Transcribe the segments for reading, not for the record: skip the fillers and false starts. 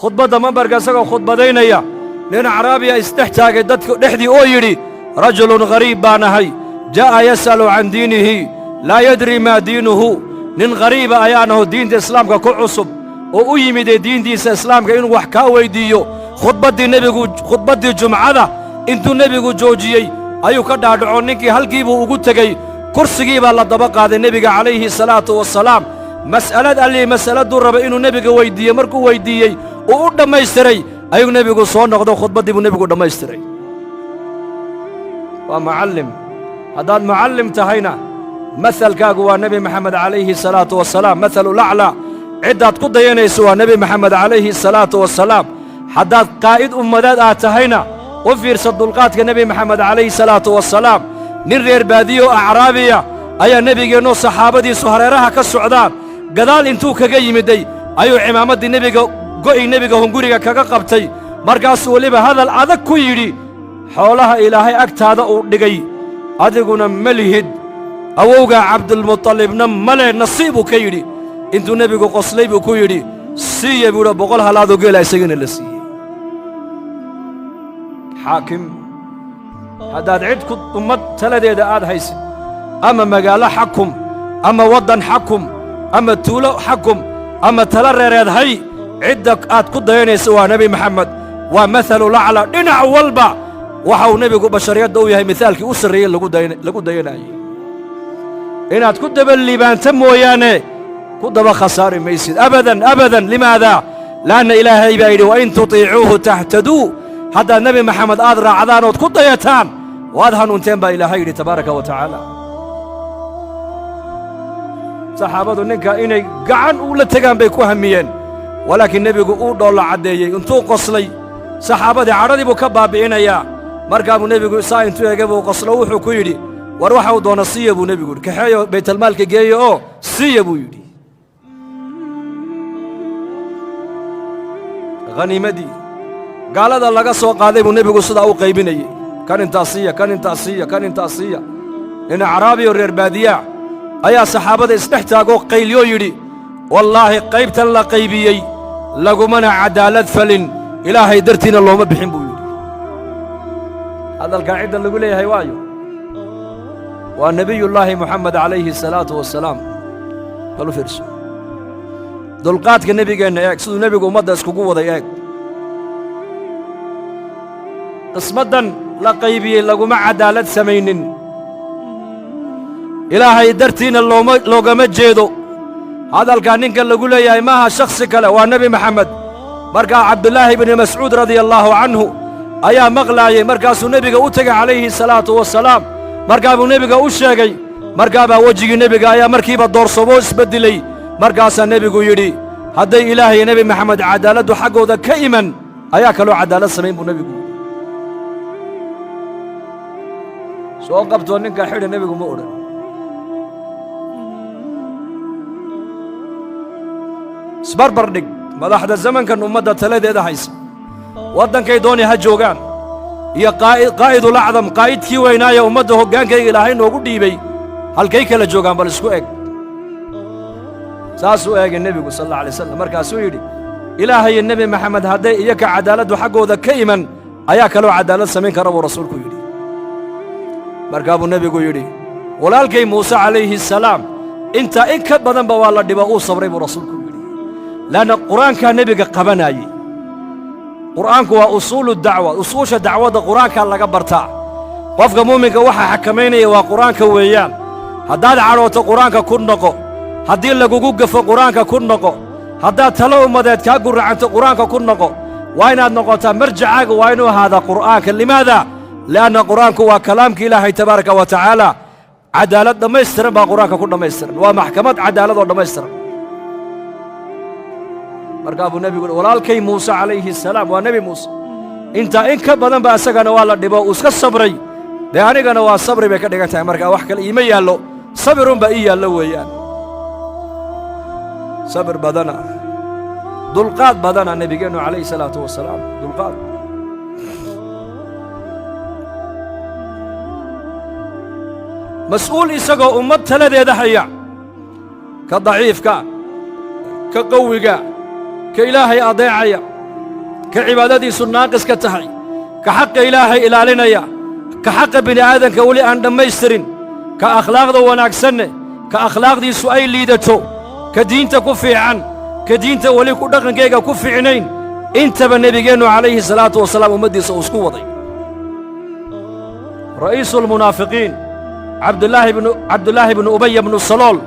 khudbadda mambarka isagoo khudbadaynaya nin acraabiya isdhextaagay dadka dhexdii oo yidhi rajulun ghariib baan ahay jaa'a yas'alu can diinihi laa yadri maa diinuhu nin ghariiba ayaanaho diinta islaamka ku cusub oo u yimidee diintiisa islaamka inuu wax kaa weyddiiyo khudbaddii jumcada intuu nebigu joojiyey ayuu ka dhaadhaco ninkii halkiibuu ugu tegey kursigii baa la daba qaaday nebiga calayhi salaatu wassalaam mas'alad allii mas'aladduu raba inuu nebiga weyddiiye markuu weyddiiyey uu u dhammaystiray ayuu nebigu soo noqdo khudbaddii buu nebigu dhammaystiray waa mucallim haddaad mucallim tahayna mahalkaagu waa nebi maxamed calayhi salaatu wassalaam mahalulaclaa ciddaad ku dayanayso waa nebi maxamed calayhi salaatu wassalaam haddaad qaa'id ummadeed aad tahayna u fiirsa dulqaadka nebi maxamed calayhi salaatu wassalaam nin reer baadiyo acraabiya ayaa nebigeennoo saxaabadiisu hareeraha ka socdaan gadaal intuu kaga yimidday ayuu cimaamaddii go'i nebiga hunguriga kaga qabtay markaasuu weliba hadal adag ku yidhi xoolaha ilaahay agtaada uu dhigay adiguna ma lihid awowgaa cabdulmutalibna male nasiibuu ka yidhi intuu nebigu qoslay buu ku yidhi siiya buudha 100 halaadoo geela isagana la siiyey xaakim haddaad cid ku ummad taladeeda aad haysid ama magaalo xakum ama waddan xakum ama tuulo xakum ama tala reereed hay cidda aad ku dayanaysa waa nebi maxamed waa mahalulaclaa dhinac walba waxa uu nebigu bashariyadda u yahay mihaalkii u sarreeyey lagu dayanaayey inaad ku daba liibaanta mooyaane ku daba khasaari maysid abadan abadan limaadaa laanna ilaahay baa yidhi wain tutiicuuhu tahtaduu haddaad nebi maxamed aad raacdaan ood ku dayataan waad hanuunteen baa ilaahay yidhi tabaaraka wa tacaala saxaabadu ninka inay gacan ula tegaan bay ku hamiyeen walaakiin nebigu uu dhoolla caddeeyey intuu qoslay saxaabadii cadhadii buu ka baabbi'inayaa markaa buu nebigu saa intuu ege buu qoslo wuxuu ku yidhi war waxa uu doona siiya buu nebigu yidhi kaxeeyo baytalmaalka geeyo oo siiya buu yidhi haniimadii gaalada laga soo qaaday buu nebigu sidaa u qaybinayey kan intaas siiya kan intaas siiya kan intaas siiya nin acraabiyo reer baadiyaa ayaa saxaabada isdhex taagoo qayliyoo yidhi wallaahi qaybtan la qaybiyey lagumana cadaalad falin ilaahay dartiina looma bixin buu yidhi hadalkaa cidda lagu leeyahay waayo waa nebiyullaahi moxamed calayhi salaatu wassalaam bal u fiirso dulqaadka nebigeenna eeg siduu nebigu ummadda iskugu waday eeg qismaddan la qaybiyey laguma cadaalad samaynin ilaahay dartiina loogama jeedo hadalkaa ninka lagu leeyahay maaha shakhsi kale waa nebi maxamed markaa cabdulaahi ibni mascuud radia allaahu canhu ayaa maqlaayey markaasuu nebiga u tegay calayhi salaatu wassalaam markaa buu nebiga u sheegay markaabaa wejigii nebiga ayaa markiiba doorsomoo isbeddilay markaasaa nebigu yidhi hadday ilaahay nebi maxamed cadaaladdu xaggooda ka iman ayaa kaloo cadaalad samayn buu nebigu yidhi soo qabtoo ninkaa xidha nebigu ma odhan isbarbar dhig madaxda zamankan ummadda taladeeda haysa waddankay dooni ha joogaan iyo qaa'idulacdam qaa'idkii weynaaya ummadda hoggaankayga ilaahay noogu dhiibay halkay kala joogaan bal isku eg saasuu eegay nebigu sal alla alay wasalam markaasuu yidhi ilaahayo nebi maxamed hadday iyaka cadaaladdu xaggooda ka iman ayaa kaloo cadaalad samayn kara buu rasuulku yidhi markaa buu nebigu yidhi walaalkay muuse calayhi salaam intaa in ka badanba waa la dhiba uu sabray buu rasuulku yidhi laanna qur'aankaa nebiga qabanaayey qur'aanku waa usuulu dacwa usuusha dacwadda qur'aankaa laga bartaa qofka muuminka waxaa xakamaynaya waa qur'aanka weeyaan haddaad cadhooto qur'aanka ku noqo haddii lagugu gafo qur'aanka ku noqo haddaad talo ummadeed kaa guracanto qur'aanka ku noqo waa inaad noqotaa marjacaaga waa inuu ahaadaa qur'aanka limaada li'anna qur'aanku waa kalaamka ilaahay tabaaraka wa tacaala cadaalad dhammaystiran baa qur'aanka ku dhammaystiran waa maxkamad cadaalad oo dhammaystiran markaa buu nebigu walaalkay muuse calayhi salaam waa nebi muuse intaa in ka badan ba isagana waa la dhibo uu iska sabray dee anigana waa sabri bay ka dhigan tahay markaa wax kale iima yaallo sabirunbaa ii yaallo weeyaan sabir badana dulqaad badana nebigeennu calayhi salaatu wasalaam dulqaad mas'uul isagoo ummad taladeeda haya ka daciifka ka qawiga ka ilaahay adeecaya ka cibaadadiisu naaqiska tahay ka xaqa ilaahay ilaalinaya ka xaqa bini'aadanka weli aan dhammaystirin ka akhlaaqda wanaagsanne ka akhlaaqdiisu ay liidato ka diinta ku fiican ka diinta weli ku dhaqankayga ku fiicnayn intaba nebigeennu calayhi salaatu wasalaam ummaddiisa uu isku waday ra'iisulmunaafiqiin cabdulaahi bnu ubaya bnu salool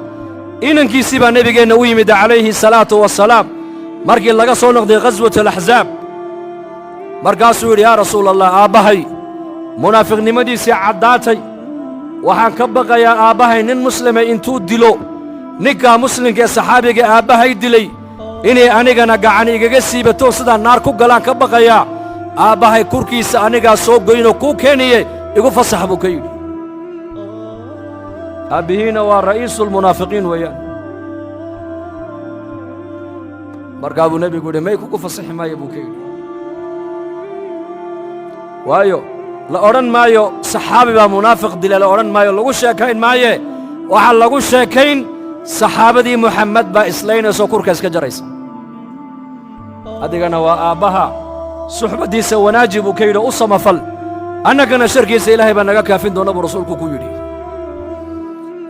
inankiisii baa nebigeenna u yimid calayhi salaatu wasalaam markii laga soo noqday ghaswat alaxsaab markaasuu yidhi yaa rasuulallah aabbahay munaafiqnimadiisii caddaatay waxaan ka baqayaa aabbahay nin muslima intuu dilo ninkaa muslimka ee saxaabiga aabbahay dilay inay anigana gacan igaga siibato sidaan naar ku galaan ka baqayaa aabbahay kurkiisa anigaa soo goynoo kuu keeniye igu fasax buu ka yidhi aabbihiina waa ra'iisulmunaafiqiin weeyaan markaa buu nebigu yidhi may kugu fasaxi maayo buu ka yidhi waayo la odhan maayo saxaabi baa munaafiq dila la odhan maayo lagu sheekayn maaye waxaa lagu sheekayn saxaabadii muxammed baa islaynayso kurka iska jaraysa adigana waa aabbaha suxbaddiisa wanaaji buu ka yidhi u samafal annagana sharkiisa ilaahay baa naga kaafin doona buu rasuulku ku yidhi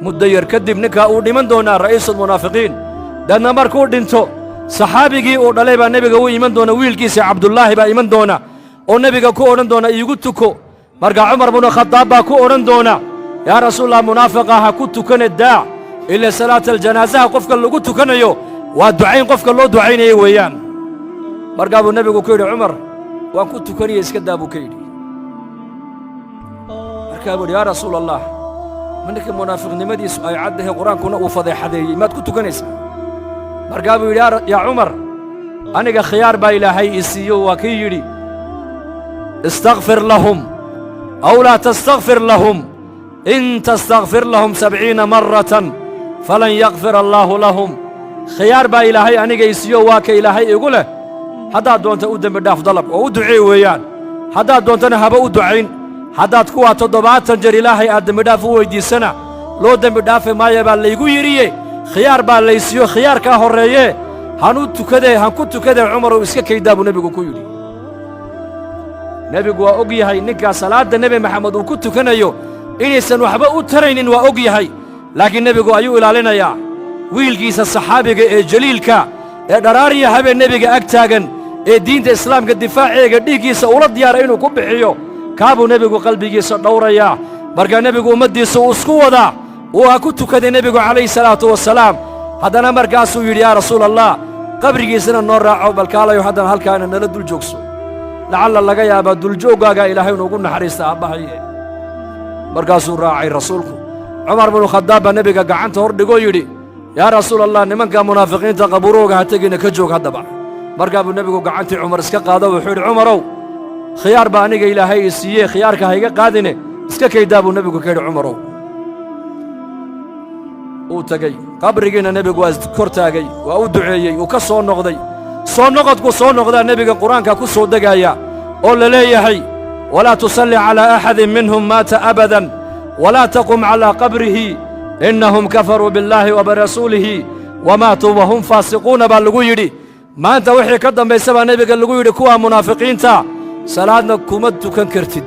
muddo yar kadib ninkaa uu dhiman doonaa ra'iisulmunaafiqiin dadna markuu dhinto saxaabigii uu dhalay baa nebiga u iman doona wiilkiisa cabdullaahi baa iman doona oo nebiga ku odhan doona iigu tuko markaa cumar bnu khadaab baa ku odhan doona yaa rasuulallah munaafiqa ha ku tukane daac ilaa salaataljanaasaha qofka lagu tukanayo waa ducayn qofka loo ducaynaya weeyaan markaa buu nebigu ku yidhi cumar waan ku tukaniya iska daa buu ka yidhi markaa buu yidhi yaa rasuulallah ma ninka munaafiqnimadiisu ay caddahay qur-aankuna uu fadeexadeeyey maad ku tukanaysaa markaa buu yidhi yaa cumar aniga khiyaar baa ilaahay ii siiyo waa kii yidhi istakfir lahum aw laa tastakfir lahum in tastakfir lahum 70 maratan falan yakfir allaahu lahum khiyaar baa ilaahay aniga ii siiyo waa ka ilaahay igu leh haddaad doonta u dembi dhaaf dalab oo u ducee weeyaan haddaad doontana haba u ducayn haddaad kuwaa 70 jeer ilaahay aad dembidhaaf u weyddiisana loo dembi dhaafi maayo baa laygu yidhiye khiyaar baa laysiiyo khiyaarkaa horreeyee han ku tukadee cumarow iska kaydaa buu nebigu ku yidhi nebigu waa og yahay ninkaa salaadda nebi maxamed uu ku tukanayo inaysan waxba u taraynin waa og yahay laakiin nebigu ayuu ilaalinayaa wiilkiisa saxaabiga ee jaliilka ee dharaariya habeen nebiga ag taagan ee diinta islaamka difaaceega dhiiggiisa ula diyaara inuu ku bixiyo kaabuu nebigu qalbigiisa dhowrayaa markaa nebigu ummaddiisa uu isku wadaa uu ha ku tukaday nebigu calayhi salaatu wasalaam haddana markaasuu yidhi yaa rasuulallah qabrigiisana noo raaco balkaalayo haddana halkaana nala dul joogso lacalla laga yaabaa duljooggaagaa ilaahay inuugu naxariista aabbahaye markaasuu raacay rasuulku cumar binu khadaab baa nebiga gacanta hor dhigoo yidhi yaa rasuulallah nimanka munaafiqiinta qabuurooga ha tegina ka joog haddaba markaa buu nebigu gacantii cumar iska qaado wuxuu yidhi cumarow khiyaar baa aniga ilaahay ii siiyee khiyaarka ha iga qaadine iska kaydaa buu nebigu ka yidhi cumarow uu tegey qabrigiina nebigu waa kor taagay waa u duceeyey uu ka soo noqday soo noqodku soo noqdaa nebiga qur-aanka ku soo degaaya oo la leeyahay walaa tusalli calaa axadin minhum maata abadan walaa taqum calaa qabrihi innahum kafaruu billaahi wa birasuulihi wamaatuu wahum faasiquuna baa lagu yidhi maanta wixii ka dambaysa baa nebiga lagu yidhi kuwaa munaafiqiinta salaadna kuma tukan kartid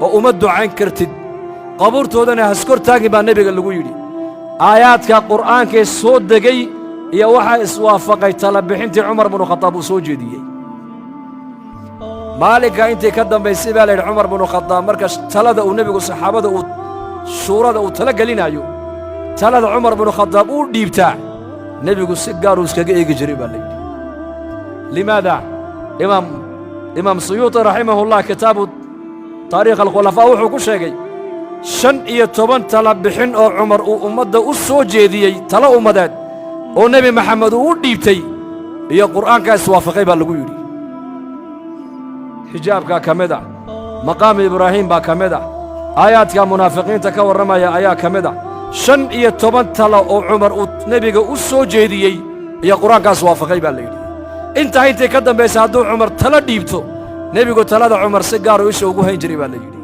oo uma ducayn kartid qabuurtoodana haskor taagin baa nebiga lagu yidhi aayaadka qur'aankee soo degay iyo waxaa iswaafaqay talabixintii cumar binu khadaab uu soo jeediyey maalinka intii ka dambaysay baa la yidhi cumar binu khadaab marka talada uu nebigu saxaabada shuurada uu tala gelinaayo talada cumar binu khadaab uu dhiibtaa nebigu si gaaruu iskaga eegi jiray baa la yidhi limaada imaam suyuuti raximahullah kitaabu taariikh alkhulafaa wuxuu ku sheegay 15 tala bixin oo cumar uu ummadda u soo jeediyey tala ummadeed oo nebi maxamed uu u dhiibtay iyo qur'aankaa iswaafaqay baa lagu yidhi xijaabkaa ka mid a maqaamu ibraahiim baa ka mid a aayaadka munaafiqiinta ka warramaya ayaa ka mid a 15 tala oo cumar uu nebiga u soo jeediyey iyo qur'aankaa iswaafaqay baa la yidhi intaa intay ka dambaysa hadduu cumar tala dhiibto nebigu talada cumar si gaaruu isha ugu hayn jiray baa la yidhi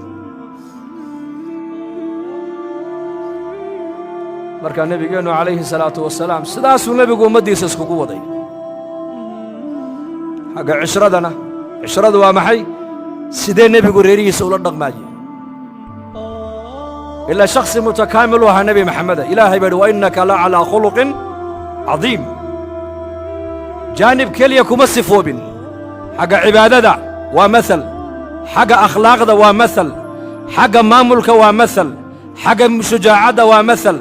markaa nebigeennu calayhi salaatu wasalaam sidaasuu nebigu ummaddiisa iskugu waday xagga cishradana cishradu waa maxay sidee nebigu reerihiisa ula dhaqmaayey ilaa shakhsi mutakaamil u ahaa nebi maxameda ilaahay baa yidhi wa innaka la calaa khuluqin cadiim jaanib keliya kuma sifoobin xagga cibaadada waa masal xagga akhlaaqda waa masal xagga maamulka waa masal xagga shujaacadda waa masal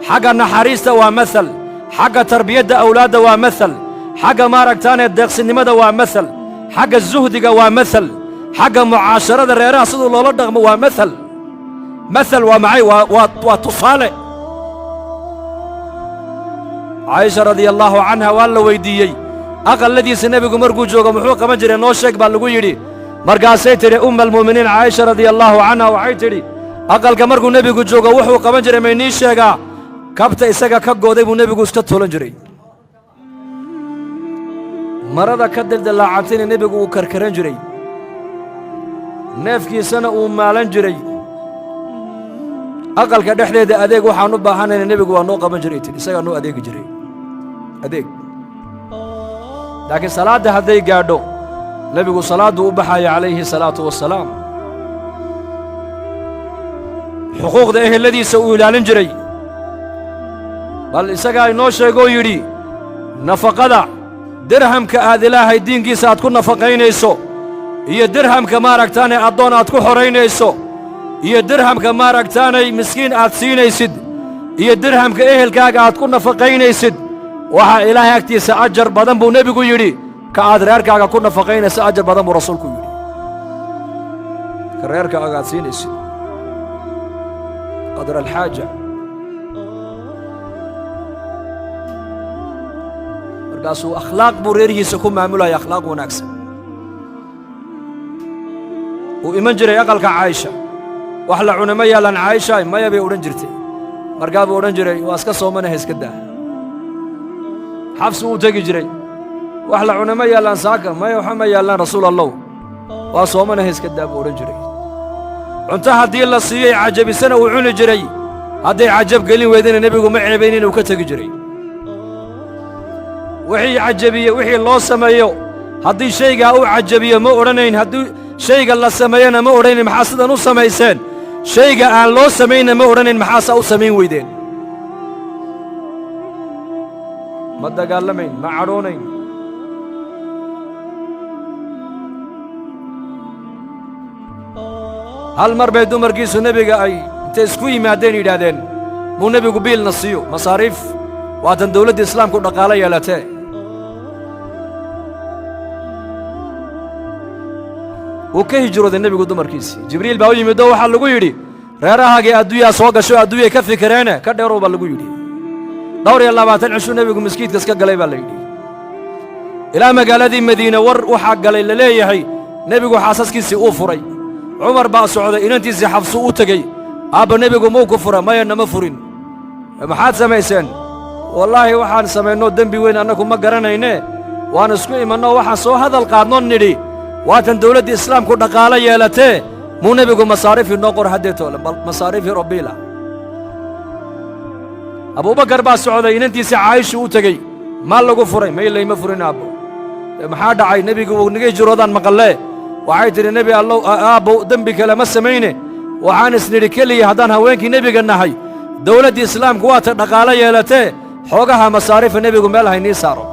xagga naxariista waa masal xagga tarbiyadda awlaadda waa masal xagga maaragtaanee deeqsinimada waa masal xagga zuhdiga waa masal xagga mucaasharada reeraha siduu loola dhaqmo waa masal masal waa maxay waa tusaale caaisha radia allaahu canha waa la weyddiiyey aqalladiisa nebigu markuu joogo muxuu qaban jiray noo sheeg baa lagu yidhi markaasay tidhi umma almu'miniin caaisha radia allaahu canha waxay tidhi aqalka markuu nebigu joogo wuxuu qaban jiray maynii sheegaa kabta isaga ka gooday buu nebigu iska tulan jiray marada ka dildillaacantina nebigu uu karkaran jiray neefkiisana uu maalan jiray aqalka dhexdeeda adeeg waxaan u baahanayna nebigu waa noo qaban jiray tidhi isagaa noo adeegi jiray adeeg laakiin salaadda hadday gaadho nebigu salaadduu u baxaya calayhi salaatu wassalaam xuquuqda eheladiisa uu ilaalin jiray bal isagaa inoo sheegoo yidhi nafaqada dirhamka aad ilaahay diinkiisa aad ku nafaqaynayso iyo dirhamka maaragtaanay addoon aad ku xoraynayso iyo dirhamka maaragtaanay miskiin aad siinaysid iyo dirhamka ehelkaaga aad ku nafaqaynaysid waxaa ilaahay agtiisa ajar badan buu nebigu yidhi ka aad reerkaaga ku nafaqaynaysa ajar badan buu rasuulku yidhi ka reerkaaga aad siinaysid qadra alxaaja markaasuu akhlaaq buu reerihiisa ku maamulaya akhlaaq wanaagsan uu iman jiray aqalka caayisha wax la cuna ma yaallaan caayisha maya bay odhan jirtay markaa buu odhan jiray waa iska soomanaha iska daa xabsi uu tegi jiray wax la cuna ma yaallaan saaka maya waxa ma yaallaan rasuul allow waa soomanaha iska daa buu odhan jiray cunto haddii la siiyey cajabisana uu cuni jiray hadday cajab gelin weydana nebigu ma ceebayn inuu ka tegi jiray wixii cajabiye wixii loo sameeyo haddii shaygaa uu cajabiyo ma odhanayn haddii shayga la sameeyena ma odhanayn maxaa sidan u samayseen shayga aan loo samaynna ma odhanayn maxaasaa u samayn weydeen ma dagaalamayn ma cadhoonayn hal mar bay dumarkiisu nebiga ay intay isku yimaadeen yidhaahdeen muu nebigu biilna siiyo masaariif waatan dawladda islaamku dhaqaalo yeelatee wuu ka hijrooday nebigu dumarkiisii jibriil baa u yimid oo waxaa lagu yidhi reerahaagii adduunyaa soo gasho adduunyay ka fikireene ka dheerow baa lagu yidhi 22 cishuu nebigu maskiidka iska galay baa la yidhi ilaa magaaladii madiine war waxaa galay la leeyahay nebigu xaasaskiisii uu furay cumar baa socday inantiisii xabsu u tegey aabba nebigu muu ku fura maya nama furin maxaad samayseen wallaahi waxaan samaynoo dembi weyn annagu ma garanayne waan isku imannoo waxaan soo hadal qaadnoo nidhi waatan dawladda islaamku dhaqaalo yeelatee muu nebigu masaariifii noo qor haddee toole bal masaariifii robiila abuubakar baa socday inantiisii caayishu u tegey maal lagu furay may layma furin aabbo maxaa dhacay nebigu wuu naga hijroodaan maqallee waxay tidhi nebi allow aabbow dembi kale ma samayne waxaan isnidhi keliya haddaan haweenkii nebiga nahay dawladdii islaamku waata dhaqaalo yeelatee xoogaha masaariifa nebigu meel haynii saaro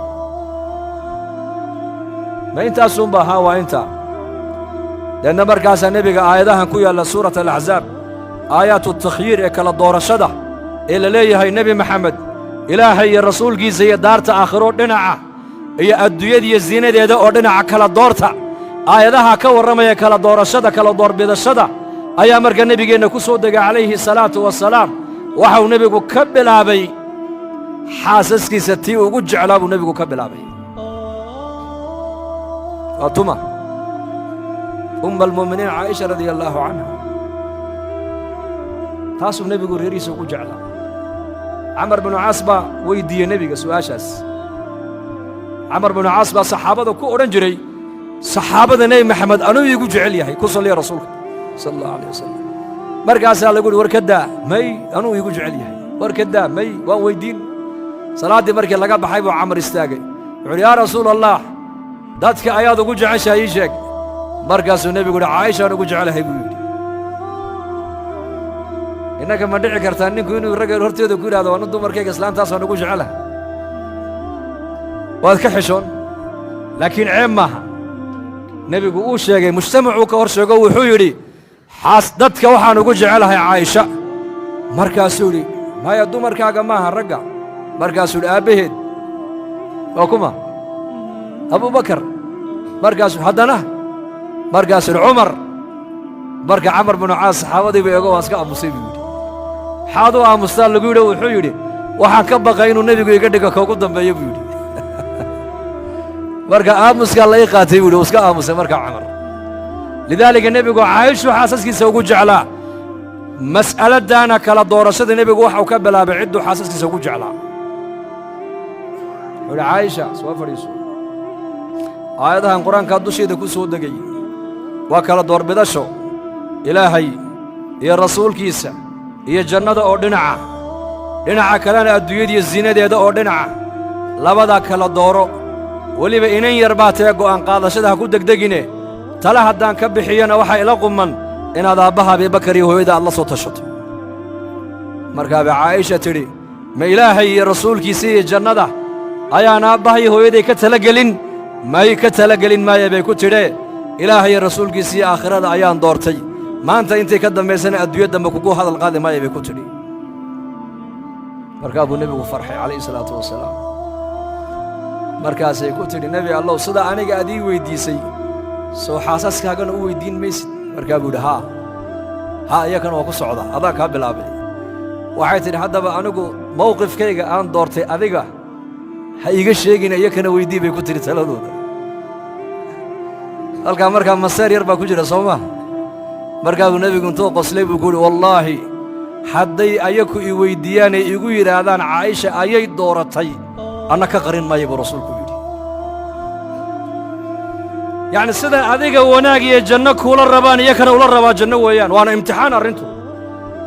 ma intaasuunbaa haa waa intaa deedna markaasaa nebiga aayadahan ku yaalla suurat alaxzaab aayaatu takhyiir ee kala doorashada ee la leeyahay nebi maxamed ilaahay iyo rasuulkiisa iyo daarta aakhiro dhinaca iyo adduunyadiiyo ziinadeeda oo dhinaca kala doorta aayadaha ka warramaya kala doorashada kala doorbidashada ayaa marka nebigeenna ku soo degay calayhi salaatu wasalaam waxau nebigu ka bilaabay xaasaskiisa tii ugu jeclaa buu nebigu ka bilaabay waa tuma umma almu'miniin caaisha radia allaahu canha taasuu nebigu reerihiisa ugu jeclaa camar binu caas baa weyddiiyey nebiga su'aashaas camar binu caas baa saxaabada ku odhan jiray saxaabada nebi maxamed anuu iigu jecel yahay ku salliya rasuulka sala allahu alayh wasalam markaasaa lagu yidhi war ka daa may anuu iigu jecel yahay war ka daa may waan weyddiin salaaddii markii laga baxay buu camar istaagay wuxuuhi yaa rasuula allah dadka ayaad ugu jeceshahay ii sheeg markaasuu nebigu yidhi caaishaan ugu jecelahay buu yidhi innaka ma dhici kartaa ninku inuu ragga horteeda ku yidhahdo waana dumarkayga islaantaasaan ugu jecelahay waad ka xishoon laakiin ceeb maaha nebigu uu sheegay mujtamacuu ka hor sheego wuxuu yidhi dadka waxaan ugu jecelahay caaisha markaasuu yidhi maya dumarkaaga maaha ragga markaasuu yidhi aabbaheed waa kuma abubakar markaasuu haddana markaasuu yidhi cumar marka camar binu caas saxaabadiiba eego waan iska aamusay buu yidhi maxaad u aamustaa lagu yidhi wuxuu yidhi waxaan ka baqay inuu nebigu iga dhiga koogu dambeeyo buu yidhi marka aamuskaa la ii qaatay buu yidhi uu iska aamusay markaa camar lidaalika nebigu caaishu xaasaskiisa ugu jeclaa mas'aladdaana kala doorashada nebigu waxau ka bilaabay cidduu xaasaskiisa ugu jeclaa wuxuu yidhi caaisha soo fadhiiso aayadahan qur-aankaa dusheeda ku soo degay waa kala doorbidasho ilaahay iyo rasuulkiisa iyo jannada oo dhinaca kalena adduunyadiyo zinadeeda oo dhinaca labadaa kala dooro weliba inan yar baa tee go'aan qaadashada ha ku degdegine tale haddaan ka bixiyana waxaa ila quman inaad aabbaha abibakar iyo hooyada aad la soo tashato markaabay caa'isha tidhi ma ilaahay iyo rasuulkiisa iyo jannada ayaan aabbaha iyo hooyaday ka talagelin may ka talagelin maaya bay ku tidhee ilaahay iyo rasuulkiisa iyo aakhirada ayaan doortay maanta intay ka dambaysana adduunyo dambe kugu hadal qaadi maaya bay ku tidhi markaa buu nebigu farxay calayhi salaatu wasalaam markaasay ku tidhi nebi allow sida aniga aad ii weyddiisay soo xaasaskaagana u weyddiin maysid markaa buu yidhi haa iyakana waa ku socda adaa kaa bilaabay waxay tidhi haddaba anigu mawqifkayga aan doortay adiga ha iiga sheegina iyakana weydii bay ku tidhi taladooda halkaa markaa maseer yar baa ku jira soo maa markaa buu nebigu intuu qoslay buu ku yidhi wallaahi hadday ayaku i weyddiiyaan ay igu yidhaahdaan caaisha ayay dooratay anna ka qarin maayo buu rasuulku yidhi yacni sida adiga wanaag iyo janno kuula rabaan iyakana ula rabaa janno weeyaan waana imtixaan arrintu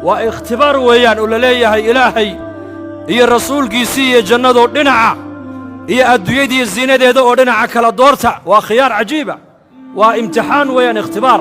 waa ikhtibaar weeyaan oo la leeyahay ilaahay iyo rasuulkiisii iyo jannadoo dhinaca iyo adduunyadiiyo zinadeeda oo dhinaca kala doorta waa khiyaar cajiiba waa imtixaan weeyaan ikhtibaar